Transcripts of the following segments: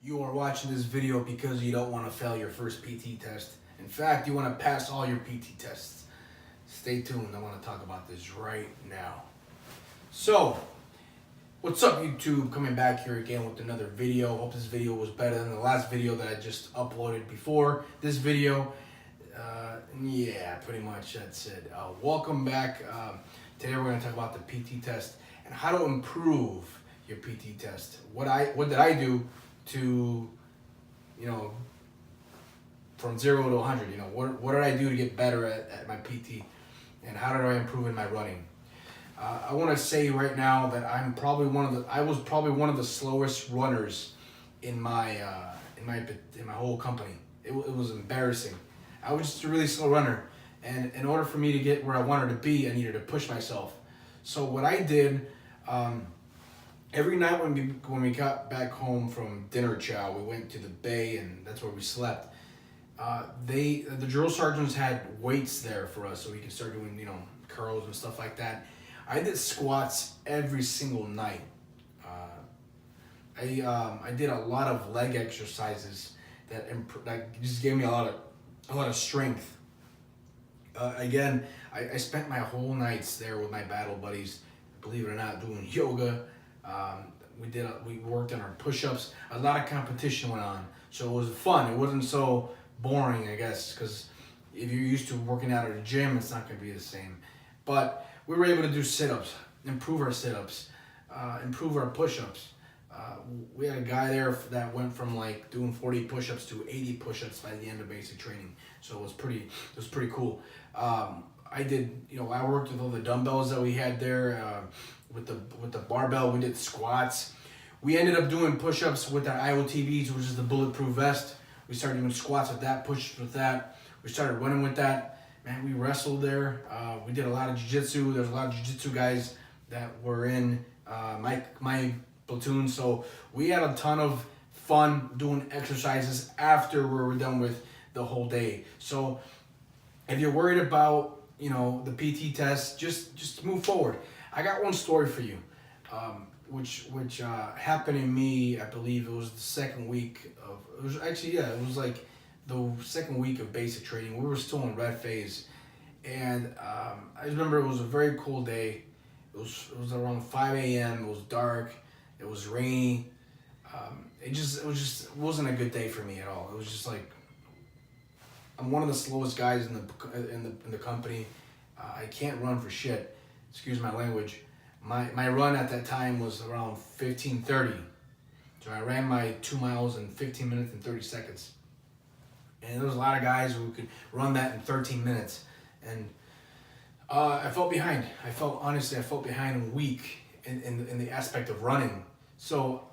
You are watching this video because you don't want to fail your first PT test. In fact, you want to pass all your PT tests. Stay tuned, I want to talk about this right now. So, what's up YouTube? Coming back here again with another video. Hope this video was better than the last video that I just uploaded before this video. Yeah, pretty much that's it. Welcome back. Today we're going to talk about the PT test and how to improve your PT test. What did I do to, from 0 to 100, what did I do to get better at my PT, and how did I improve in my running? I want to say right now that I was probably one of the slowest runners in my whole company. It was embarrassing. I was just a really slow runner, and in order for me to get where I wanted to be, I needed to push myself. So what I did, every night when we got back home from dinner chow, we went to the bay, and that's where we slept. The drill sergeants had weights there for us, so we could start doing curls and stuff like that. I did squats every single night. I did a lot of leg exercises that just gave me a lot of strength. Again, I spent my whole nights there with my battle buddies, believe it or not, doing yoga. We worked on our push-ups. A lot of competition went on, so it was fun. It wasn't so boring, I guess, because if you're used to working out at a gym, it's not going to be the same. But we were able to do sit-ups, improve our sit-ups, improve our push-ups. We had a guy there that went from like doing 40 push-ups to 80 push-ups by the end of basic training. So it was pretty cool. I worked with all the dumbbells that we had there. With the barbell, we did squats. We ended up doing push-ups with our IOTVs, which is the bulletproof vest. We started doing squats with that, push-ups with that. We started running with that. Man, we wrestled there. We did a lot of jiu-jitsu. There's a lot of jiu-jitsu guys that were in my platoon. So we had a ton of fun doing exercises after we were done with the whole day. So if you're worried about, the PT test, just move forward. I got one story for you, which happened to me. I believe it was the second week of. It was like the second week of basic training. We were still in red phase, and I remember it was a very cool day. It was around 5 a.m. It was dark. It was rainy. It wasn't a good day for me at all. It was just like, I'm one of the slowest guys in the company. I can't run for shit. Excuse my language. My run at that time was around 15:30. So I ran my 2 miles in 15 minutes and 30 seconds. And there was a lot of guys who could run that in 13 minutes. And I felt behind. I felt behind and weak in the aspect of running. So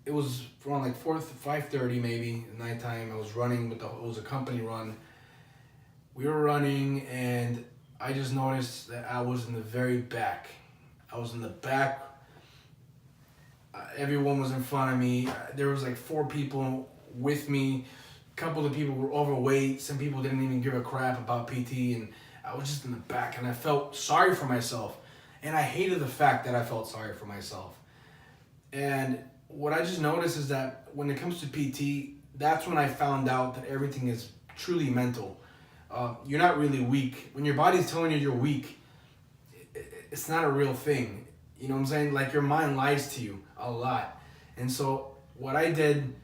it was around like 5:30 maybe at nighttime. I was running it was a company run. We were running, and I just noticed that I was in the very back. I was in the back. Everyone was in front of me. There was like 4 people with me. A couple of people were overweight. Some people didn't even give a crap about PT, and I was just in the back, and I felt sorry for myself. And I hated the fact that I felt sorry for myself. And what I just noticed is that when it comes to PT, that's when I found out that everything is truly mental. You're not really weak. When your body's telling you you're weak, it's not a real thing. You know what I'm saying? Like, your mind lies to you a lot. And so what I did,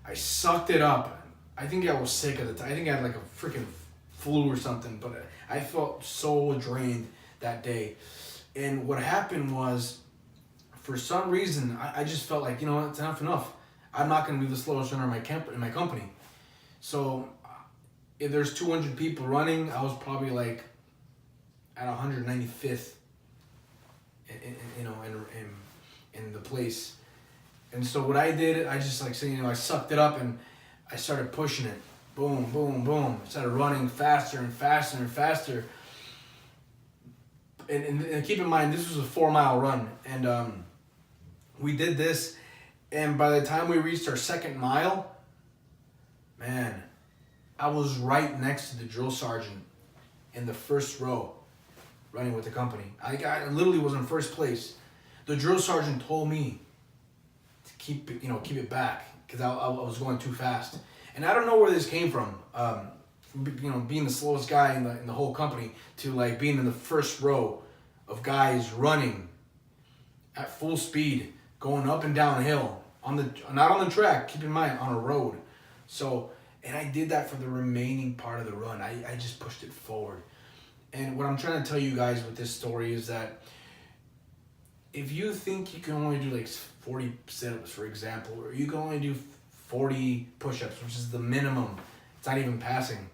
I sucked it up. I think I was sick at the time. I think I had like a freaking flu or something, but I felt so drained that day. And what happened was, for some reason, I just felt like, it's enough. I'm not going to be the slowest runner in my company. So if there's 200 people running, I was probably like at 195th in the place. And so what I did, I just I sucked it up, and I started pushing it. Boom, boom, boom. I started running faster and faster and faster. And keep in mind, this was a 4-mile run. And we did this, and by the time we reached our second mile, man, I was right next to the drill sergeant in the first row running with the company. I literally was in first place. The drill sergeant told me to keep it back because I was going too fast. And I don't know where this came from. Being the slowest guy in the whole company to like being in the first row of guys running at full speed, going up and down a hill not on the track. Keep in mind, on a road. So, and I did that for the remaining part of the run. I just pushed it forward. And what I'm trying to tell you guys with this story is that if you think you can only do like 40 sit-ups, for example, or you can only do 40 push-ups, which is the minimum, it's not even passing.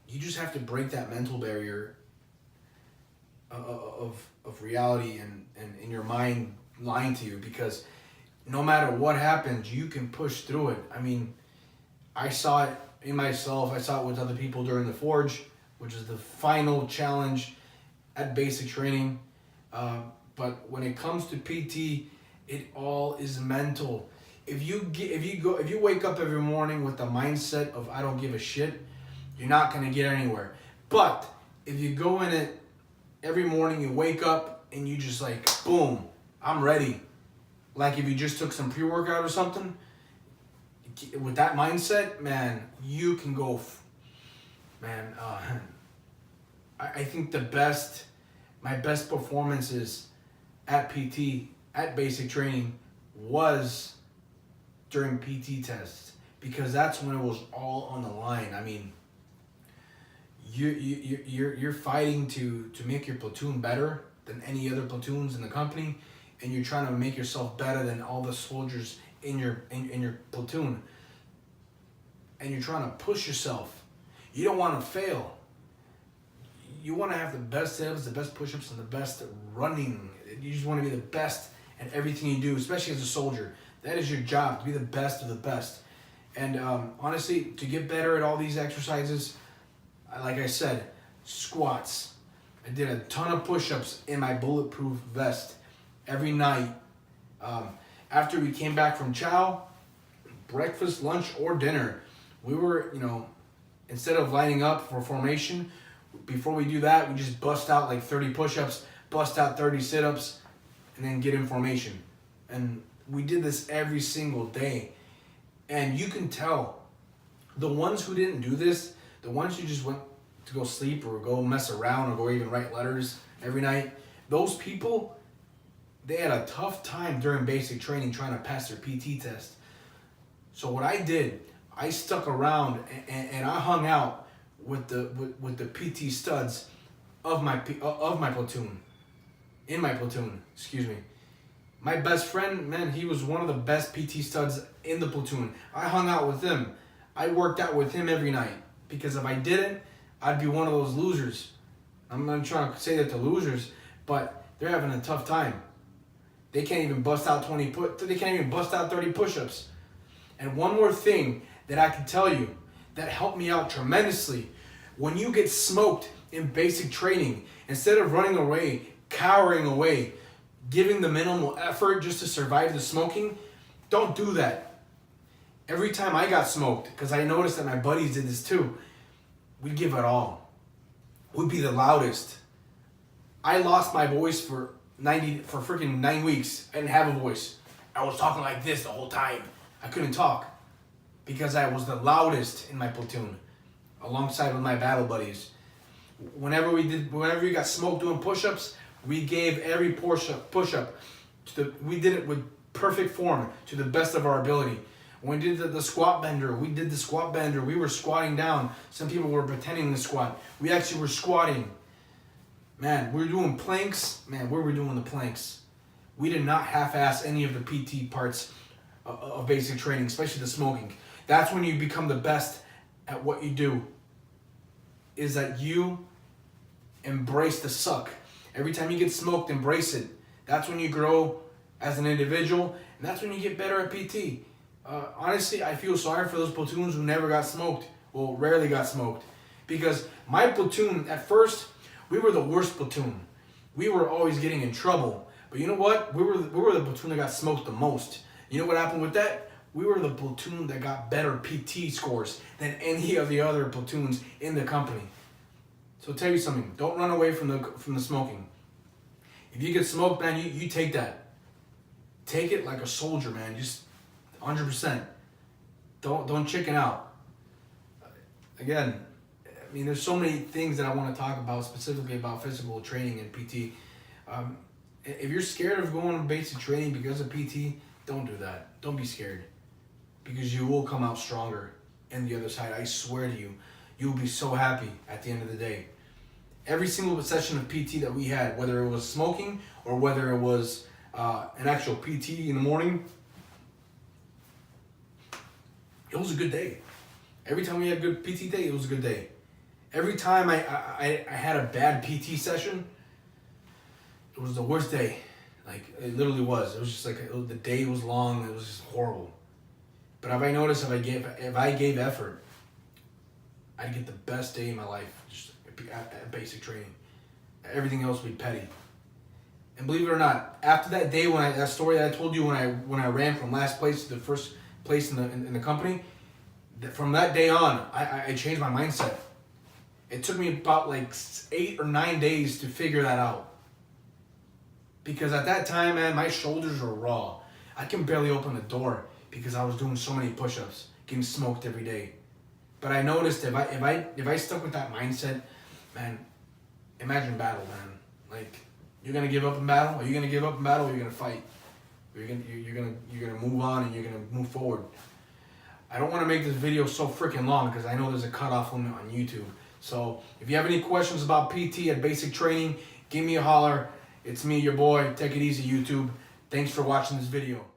You just have to break that mental barrier of reality and in your mind lying to you, because no matter what happens, you can push through it. I mean, I saw it in myself. I saw it with other people during the Forge, which is the final challenge at basic training. But when it comes to PT, it all is mental. If you wake up every morning with the mindset of I don't give a shit, you're not gonna get anywhere. But if you go in it every morning, you wake up and you just like, boom, I'm ready. Like if you just took some pre-workout or something, with that mindset, man, you can go, I think my best performances at PT, at basic training, was during PT tests, because that's when it was all on the line. I mean, you're fighting to make your platoon better than any other platoons in the company, and you're trying to make yourself better than all the soldiers in your platoon, and you're trying to push yourself. You don't want to fail. You want to have the best sit-ups, the best push-ups, and the best running. You just want to be the best at everything you do, especially as a soldier. That is your job, to be the best of the best. And honestly, to get better at all these exercises, like I said, squats. I did a ton of push-ups in my bulletproof vest every night. After we came back from chow, breakfast, lunch, or dinner, we were, instead of lining up for formation, before we do that, we just bust out like 30 push-ups, bust out 30 sit-ups, and then get in formation. And we did this every single day. And you can tell, the ones who didn't do this, the ones who just went to go sleep or go mess around or go even write letters every night, those people, they had a tough time during basic training trying to pass their PT test. So what I did, I stuck around and I hung out with the PT studs of my platoon, in my platoon, excuse me. My best friend, man, he was one of the best PT studs in the platoon. I hung out with him. I worked out with him every night, because if I didn't, I'd be one of those losers. I'm not trying to say that to losers, but they're having a tough time. They can't even bust out 30 push-ups. And one more thing that I can tell you that helped me out tremendously: when you get smoked in basic training, instead of running away, cowering away, giving the minimal effort just to survive the smoking, don't do that. Every time I got smoked, because I noticed that my buddies did this too, we'd give it all. We'd be the loudest. I lost my voice for freaking 9 weeks. I didn't have a voice. I was talking like this the whole time. I couldn't talk because I was the loudest in my platoon, alongside with my battle buddies. Whenever you got smoked doing push-ups, we gave every push-up. We did it with perfect form, to the best of our ability. When we did the squat bender, we did the squat bender. We were squatting down. Some people were pretending to squat. We actually were squatting. Man, we were doing planks. Man, where were we doing the planks? We did not half-ass any of the PT parts of basic training, especially the smoking. That's when you become the best at what you do, is that you embrace the suck. Every time you get smoked, embrace it. That's when you grow as an individual, and that's when you get better at PT. Honestly, I feel sorry for those platoons who never got smoked, well, rarely got smoked. Because my platoon, at first, we were the worst platoon. We were always getting in trouble. But you know what? We were the platoon that got smoked the most. You know what happened with that? We were the platoon that got better PT scores than any of the other platoons in the company. So I'll tell you something, don't run away from the smoking. If you get smoked, man, you take that. take it like a soldier, man. Just 100%. Don't chicken out. Again, I mean, there's so many things that I want to talk about, specifically about physical training and PT. If you're scared of going to basic training because of PT, don't do that. Don't be scared, because you will come out stronger in the other side. I swear to you, you'll be so happy at the end of the day. Every single session of PT that we had, whether it was smoking or whether it was an actual PT in the morning, it was a good day. Every time we had a good PT day, it was a good day. Every time I had a bad PT session, it was the worst day. Like, it literally was. It was just like, the day was long. It was just horrible. But if I noticed, if I gave effort, I'd get the best day of my life just at basic training. Everything else would be petty. And believe it or not, after that day, that story that I told you when I ran from last place to the first place in the company, from that day on, I changed my mindset. It took me about like 8 or 9 days to figure that out. Because at that time, man, my shoulders were raw. I can barely open the door because I was doing so many push-ups, getting smoked every day. But I noticed if I stuck with that mindset, man, imagine battle, man. Like, you're gonna give up in battle? Are you gonna give up in battle, or you're gonna fight? You're gonna move on, and you're gonna move forward. I don't want to make this video so freaking long because I know there's a cutoff limit on YouTube. So if you have any questions about PT at basic training, give me a holler. It's me, your boy. Take it easy, YouTube. Thanks for watching this video.